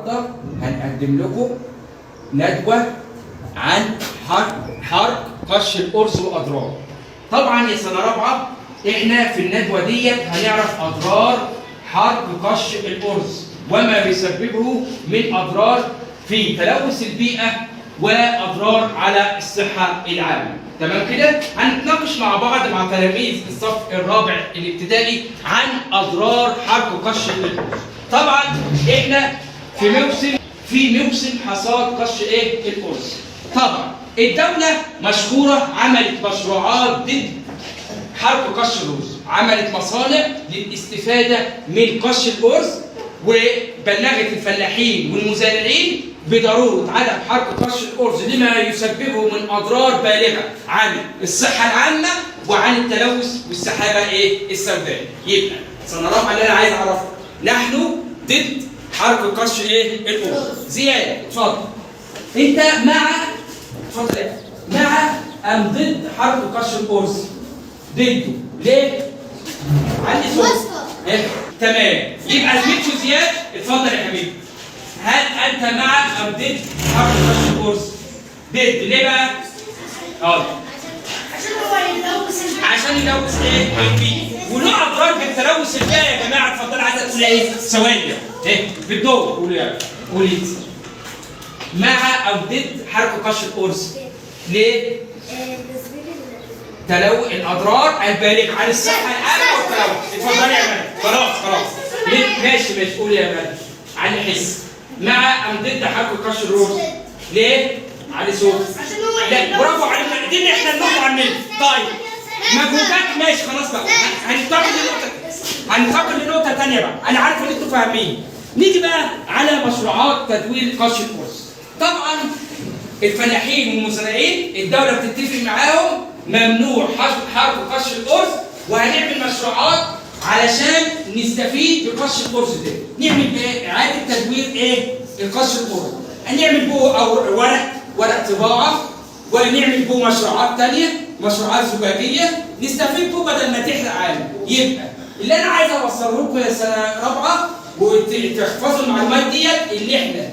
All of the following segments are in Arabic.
النهارده هنقدم لكم ندوه عن حرق قش الارز واضراره. طبعا يا سنه رابعه احنا في الندوه ديت هنعرف اضرار حرق قش الارز وما بيسببه من اضرار في تلوث البيئه واضرار على الصحه العامه. تمام كده؟ هنتناقش مع بعض مع تلاميذ الصف الرابع الابتدائي عن اضرار حرق قش الارز. طبعا احنا في موسم حصاد قش الارز. طبعا الدوله مشكوره عملت مشروعات ضد حرق قش الارز، عملت مصانع للاستفاده من قش الارز وبلغت الفلاحين والمزارعين بضروره عدم حرق قش الارز لما يسببه من اضرار بالغه عن الصحه العامه وعن التلوث والسحابه السوداء. يبقى سنه رابعه اللي انا عايز اعرفها، نحن ضد حرق قش الارز. زياد اتفضل. انت مع ام ضد حرق قش الارز؟ ضده. ليه؟ عندي سؤال. تمام. يبقى زميلته زياد اتفضل يا حبيبي. هل انت مع ام ضد حرق قش الارز؟ ضد. ليه بقى؟ عشان يلوث البيئه. وله اضرار بالتلوث البيئه يا جماعه. اتفضل. عايزه تقول ثواني بالدور. قولي مع او ضد حرق قش الارز؟ ليه؟ الاضرار البالغه عن الصحه العامه والتلوث. اتفضلي يا مالك. خلاص. ماشي. قولي يا مالك. علي حس. مع ام ضد حرق قش الارز؟ ليه؟ علي صوت. لا برافو عليك. دي اللي احنا بنقول عنها. طيب مجهودات. ماشي خلاص بقى. هننتقل لنقطه ثانيه بقى. انا عارف ان انتوا فاهمين. نيجي بقى على مشروعات تدوير قش الارز. طبعا الفلاحين والمزارعين الدوله بتتفق معاهم ممنوع حرق قش الارز، وهنعمل مشروعات علشان نستفيد بقش الارز ده. نعمل ايه؟ اعاده تدوير القش الارز. هنعمل بوه ورق طباعه، ونعمل بوه مشروعات ثانيه، مشروعات زجاجيه نستفيد بوه بدل ما تحرق عالم. يبقى اللي انا عايز اوصله لكم يا سنه رابعه وتحفظوا المعلومات ديت، اللي احنا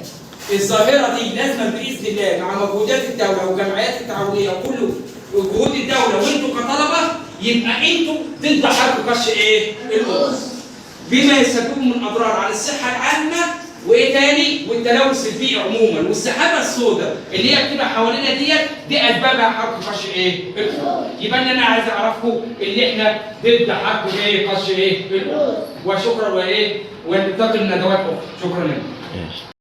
الظاهره دي لازم باذن الله مع مجهودات الدوله والجمعيات التعاونيه وكل جهود الدوله وانتم كطلبه يبقى انتم ضد حرق قش الارز بما يسببه من اضرار على الصحه العامه تاني والتلوث البيئي عموما والسحابه السوداء اللي هي بتبقى حوالينا دي اسبابها حرق قش الارز. يبقى انا عايز اعرفكم اللي احنا ضد حرق قش الارز. وشكرا وننتقل لندوات اخرى. شكرا لكم.